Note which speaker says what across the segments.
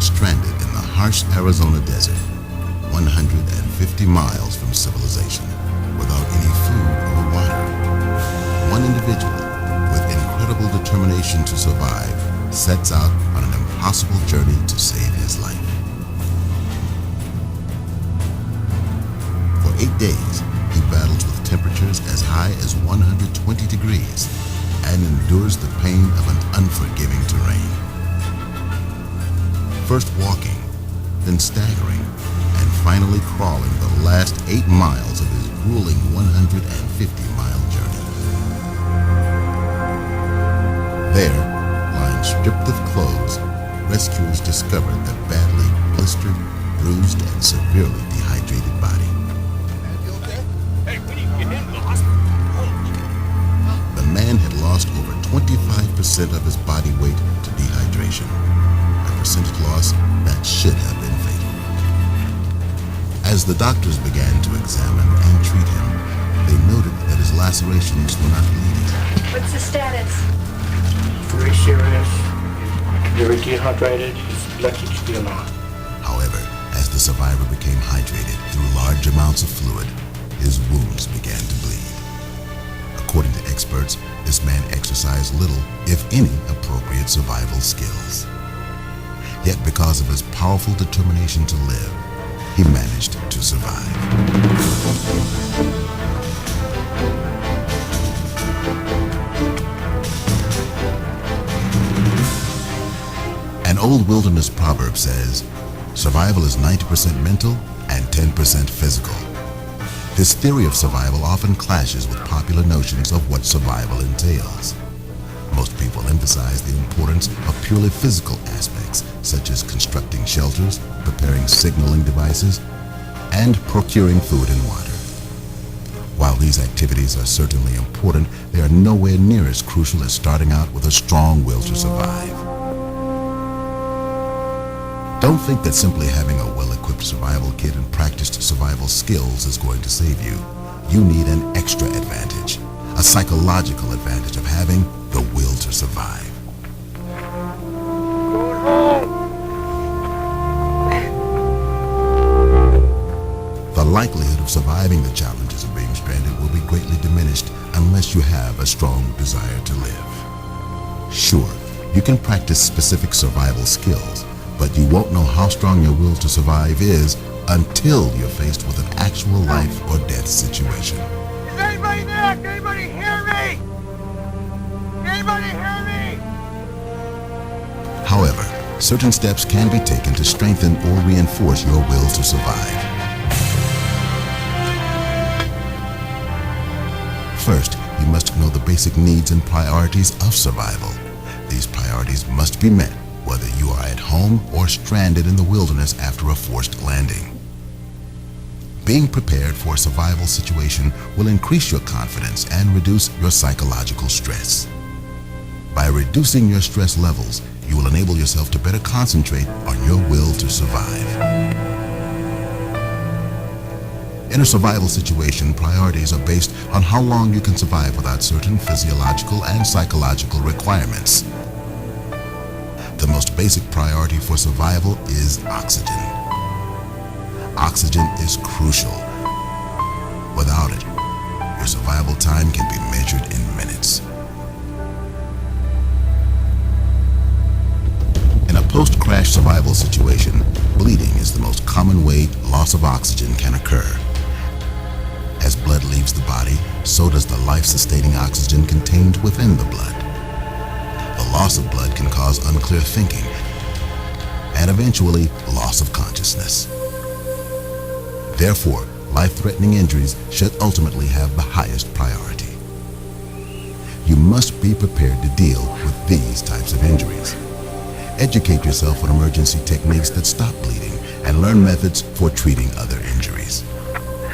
Speaker 1: stranded in the harsh Arizona desert, 150 miles from civilization, without any food or water. One individual, with incredible determination to survive, sets out on an impossible journey to save his life. For 8 days, he battles with temperatures as high as 120 degrees and endures the pain of an unforgiving terrain. First walking, then staggering, and finally crawling the last 8 miles of his grueling 150-mile journey. There, lying stripped of clothes, rescuers discovered the badly blistered, bruised, and severely dehydrated body.
Speaker 2: Hey, we need to get him to the hospital.
Speaker 1: The man had lost over 25% of his body weight to dehydration, a percentage loss that should have been fatal. As the doctors began to examine and treat him, they noted that his lacerations were not bleeding.
Speaker 3: What's the status?
Speaker 4: Very serious. He's very dehydrated. His blood keeps still on.
Speaker 1: However, as the survivor became hydrated through large amounts of fluid, his wounds began to bleed. According to experts, this man exercised little, if any, appropriate survival skills. Yet because of his powerful determination to live, he managed to survive. An old wilderness proverb says, survival is 90% mental and 10% physical. This theory of survival often clashes with popular notions of what survival entails. Most people emphasize the importance of purely physical aspects, such as constructing shelters, preparing signaling devices, and procuring food and water. While these activities are certainly important, they are nowhere near as crucial as starting out with a strong will to survive. Don't think that simply having a well-equipped survival kit and practiced survival skills is going to save you. You need an extra advantage, a psychological advantage of having the will to survive. The likelihood of surviving the challenges of being stranded will be greatly diminished unless you have a strong desire to live. Sure, you can practice specific survival skills, but you won't know how strong your will to survive is until you're faced with an actual life or death situation.
Speaker 2: Is anybody there? Can anybody hear me? Can anybody hear me?
Speaker 1: However, certain steps can be taken to strengthen or reinforce your will to survive. First, you must know the basic needs and priorities of survival. These priorities must be met whether you are at home or stranded in the wilderness after a forced landing. Being prepared for a survival situation will increase your confidence and reduce your psychological stress. By reducing your stress levels, you will enable yourself to better concentrate on your will to survive. In a survival situation, priorities are based on how long you can survive without certain physiological and psychological requirements. The most basic priority for survival is oxygen. Oxygen is crucial. Without it, your survival time can be measured in minutes. In a post-crash survival situation, bleeding is the most common way loss of oxygen can occur. As blood leaves the body, so does the life-sustaining oxygen contained within the blood. The loss of blood can cause unclear thinking and eventually loss of consciousness. Therefore, life-threatening injuries should ultimately have the highest priority. You must be prepared to deal with these types of injuries. Educate yourself on emergency techniques that stop bleeding and learn methods for treating other injuries.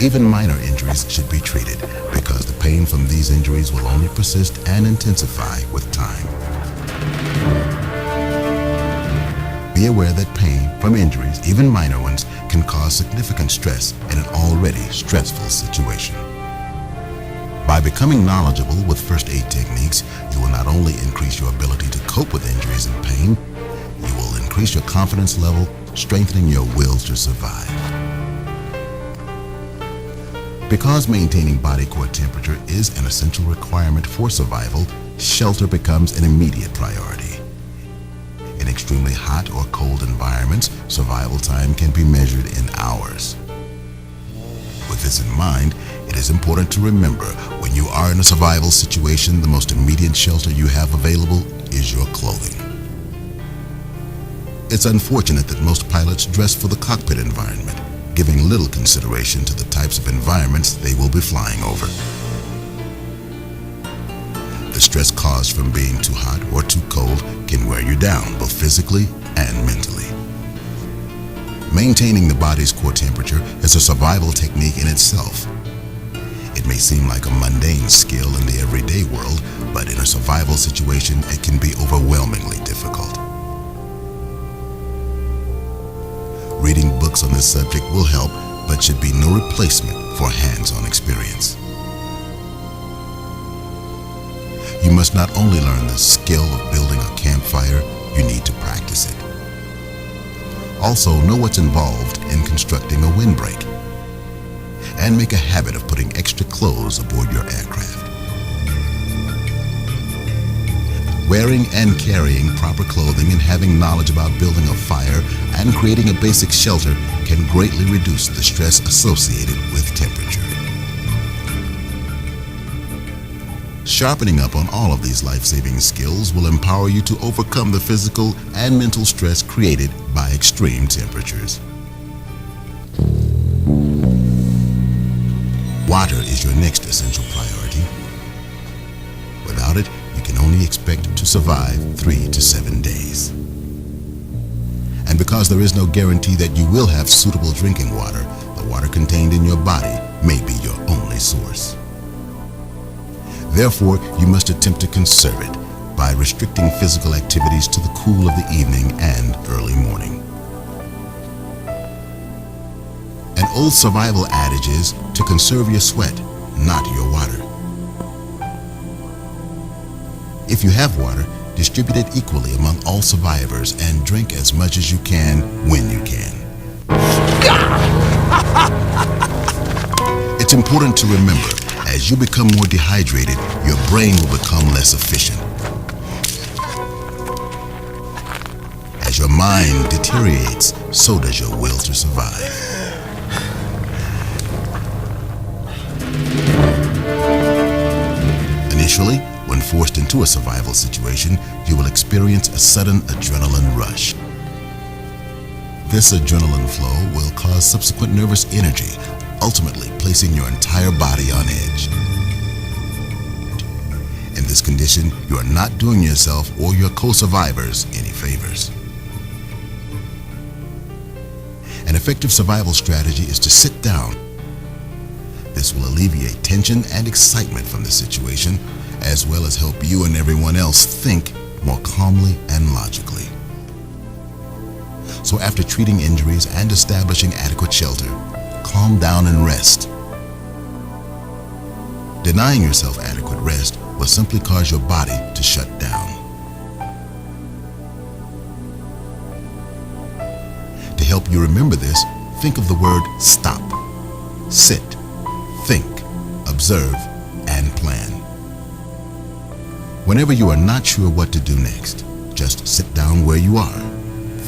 Speaker 1: Even minor injuries should be treated because the pain from these injuries will only persist and intensify with time. Be aware that pain from injuries, even minor ones, can cause significant stress in an already stressful situation. By becoming knowledgeable with first aid techniques, you will not only increase your ability to cope with injuries and pain, you will increase increase your confidence level, strengthening your will to survive. Because maintaining body core temperature is an essential requirement for survival, shelter becomes an immediate priority. In extremely hot or cold environments, survival time can be measured in hours. With this in mind, it is important to remember when you are in a survival situation, the most immediate shelter you have available is your clothing. It's unfortunate that most pilots dress for the cockpit environment, giving little consideration to the types of environments they will be flying over. The stress caused from being too hot or too cold can wear you down, both physically and mentally. Maintaining the body's core temperature is a survival technique in itself. It may seem like a mundane skill in the everyday world, but in a survival situation, it can be overwhelmingly difficult. Reading books on this subject will help, but should be no replacement for hands-on experience. You must not only learn the skill of building a campfire, you need to practice it. Also, know what's involved in constructing a windbreak, and make a habit of putting extra clothes aboard your aircraft. Wearing and carrying proper clothing and having knowledge about building a fire and creating a basic shelter can greatly reduce the stress associated with temperature. Sharpening up on all of these life-saving skills will empower you to overcome the physical and mental stress created by extreme temperatures. Water is your next essential priority. Without it, you can only expect to survive 3 to 7 days. And because there is no guarantee that you will have suitable drinking water, the water contained in your body may be your only source. Therefore, you must attempt to conserve it by restricting physical activities to the cool of the evening and early morning. An old survival adage is to conserve your sweat, not your water. If you have water, distribute it equally among all survivors and drink as much as you can when you can. It's important to remember, as you become more dehydrated, your brain will become less efficient. As your mind deteriorates, so does your will to survive. Initially, when forced into a survival situation, you will experience a sudden adrenaline rush. This adrenaline flow will cause subsequent nervous energy, ultimately placing your entire body on edge. In this condition, you are not doing yourself or your co-survivors any favors. An effective survival strategy is to sit down. This will alleviate tension and excitement from the situation, as well as help you and everyone else think more calmly and logically. So after treating injuries and establishing adequate shelter, calm down and rest. Denying yourself adequate rest will simply cause your body to shut down. To help you remember this, think of the word stop. Sit, think, observe, and plan. Whenever you are not sure what to do next, just sit down where you are.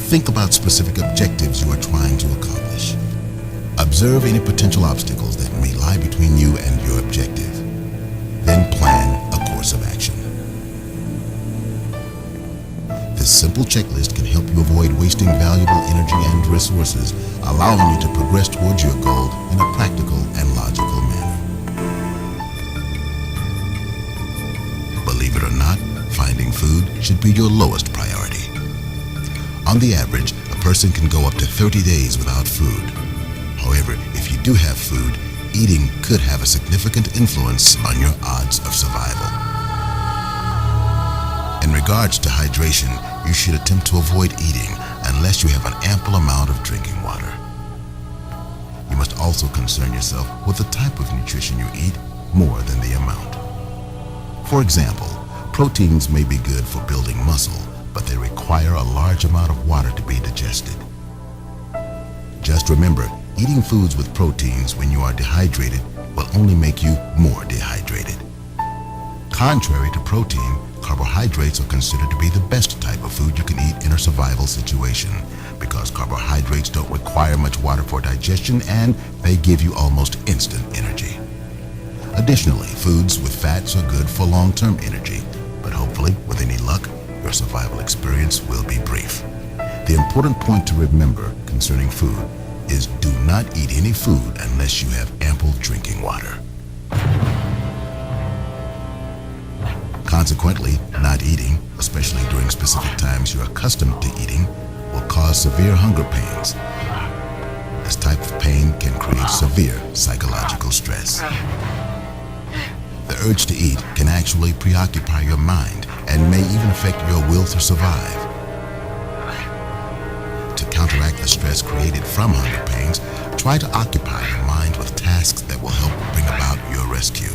Speaker 1: Think about specific objectives you are trying to accomplish. Observe any potential obstacles that may lie between you and your objective. Then plan a course of action. This simple checklist can help you avoid wasting valuable energy and resources, allowing you to progress towards your goal in a practical and logical manner. Believe it or not, finding food should be your lowest priority. On the average, a person can go up to 30 days without food. However, if you do have food, eating could have a significant influence on your odds of survival. In regards to hydration, you should attempt to avoid eating unless you have an ample amount of drinking water. You must also concern yourself with the type of nutrition you eat more than the amount. For example, proteins may be good for building muscle, but they require a large amount of water to be digested. Just remember, eating foods with proteins when you are dehydrated will only make you more dehydrated. Contrary to protein, carbohydrates are considered to be the best type of food you can eat in a survival situation because carbohydrates don't require much water for digestion and they give you almost instant energy. Additionally, foods with fats are good for long-term energy, but hopefully, with any luck, your survival experience will be brief. The important point to remember concerning food is do not eat any food unless you have ample drinking water. Consequently, not eating, especially during specific times you're accustomed to eating, will cause severe hunger pains. This type of pain can create severe psychological stress. The urge to eat can actually preoccupy your mind and may even affect your will to survive. To counteract the stress created from hunger pains, try to occupy your mind with tasks that will help bring about your rescue.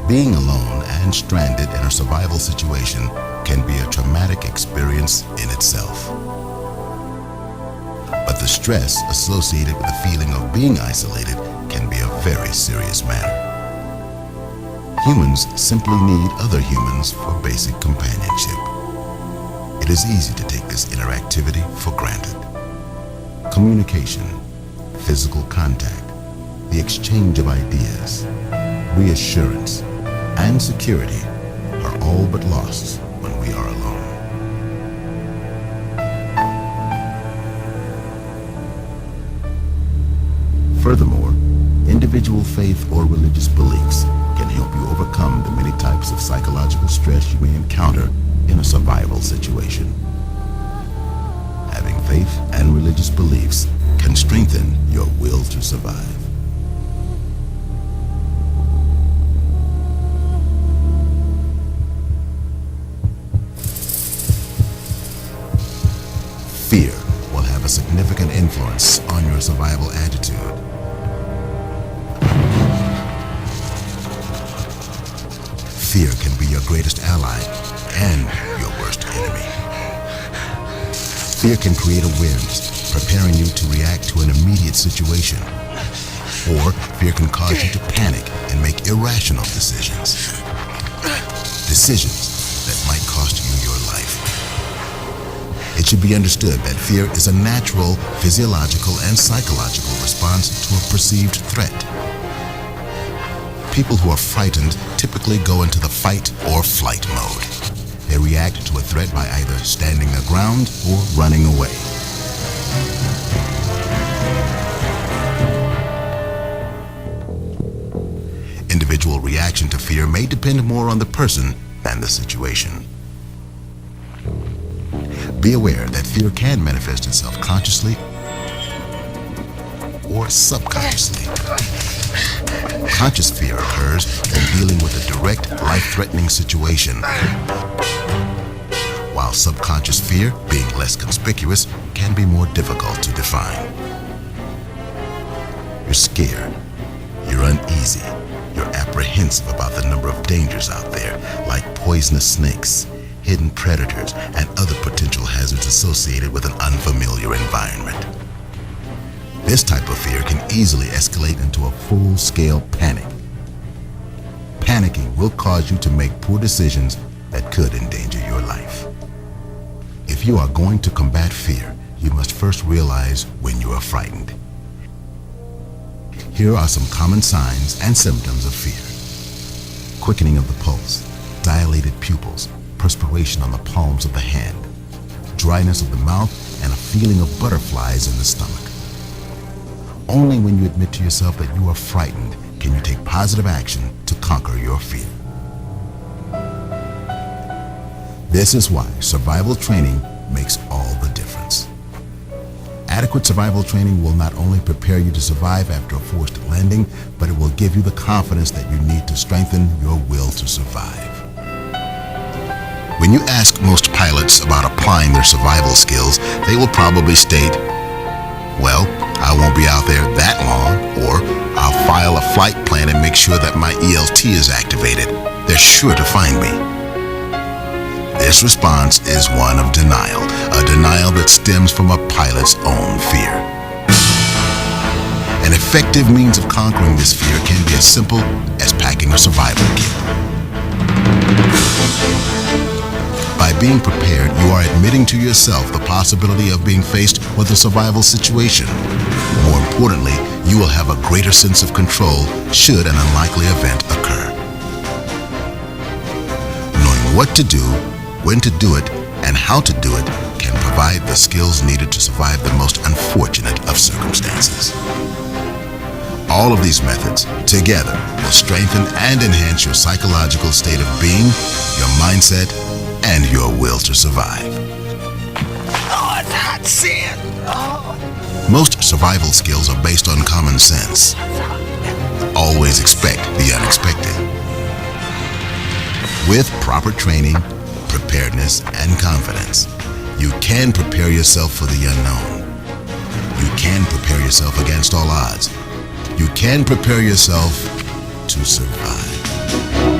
Speaker 1: Being alone and stranded in a survival situation can be a traumatic experience in itself. But the stress associated with the feeling of being isolated can be a very serious matter. Humans simply need other humans for basic companionship. It is easy to take this interactivity for granted. Communication, physical contact, the exchange of ideas, reassurance, and security are all but lost when we are alone. Furthermore, individual faith or religious beliefs can help you overcome the many types of psychological stress you may encounter in a survival situation. Having faith and religious beliefs can strengthen your will to survive. Fear will have a significant influence on your survival attitude. Fear can be your greatest ally and your worst enemy. Fear can create awareness, preparing you to react to an immediate situation. Or fear can cause you to panic and make irrational decisions. Decisions that might cost you your life. It should be understood that fear is a natural, physiological, and psychological response to a perceived threat. People who are frightened typically go into the fight or flight mode. They react to a threat by either standing their ground or running away. Individual reaction to fear may depend more on the person than the situation. Be aware that fear can manifest itself consciously or subconsciously. Conscious fear occurs when dealing with a direct, life-threatening situation, while subconscious fear, being less conspicuous, can be more difficult to define. You're scared, you're uneasy, you're apprehensive about the number of dangers out there, like poisonous snakes, hidden predators, and other potential hazards associated with an unfamiliar environment. This type of fear can easily escalate into a full-scale panic. Panicking will cause you to make poor decisions that could endanger your life. If you are going to combat fear, you must first realize when you are frightened. Here are some common signs and symptoms of fear. Quickening of the pulse, dilated pupils, perspiration on the palms of the hand, dryness of the mouth, and a feeling of butterflies in the stomach. Only when you admit to yourself that you are frightened can you take positive action to conquer your fear. This is why survival training makes all the difference. Adequate survival training will not only prepare you to survive after a forced landing, but it will give you the confidence that you need to strengthen your will to survive. When you ask most pilots about applying their survival skills, they will probably state, "Well, I won't be out there that long, or I'll file a flight plan and make sure that my ELT is activated. They're sure to find me. This response is one of denial, a denial that stems from a pilot's own fear. An effective means of conquering this fear can be as simple as packing a survival kit. By being prepared, you are admitting to yourself the possibility of being faced with a survival situation. More importantly, you will have a greater sense of control should an unlikely event occur. Knowing what to do, when to do it, and how to do it can provide the skills needed to survive the most unfortunate of circumstances. All of these methods together will strengthen and enhance your psychological state of being, your mindset, and your will to survive.
Speaker 2: Oh, it's hot sand. Oh.
Speaker 1: Most survival skills are based on common sense. Always expect the unexpected. With proper training, preparedness, and confidence, you can prepare yourself for the unknown. You can prepare yourself against all odds. You can prepare yourself to survive.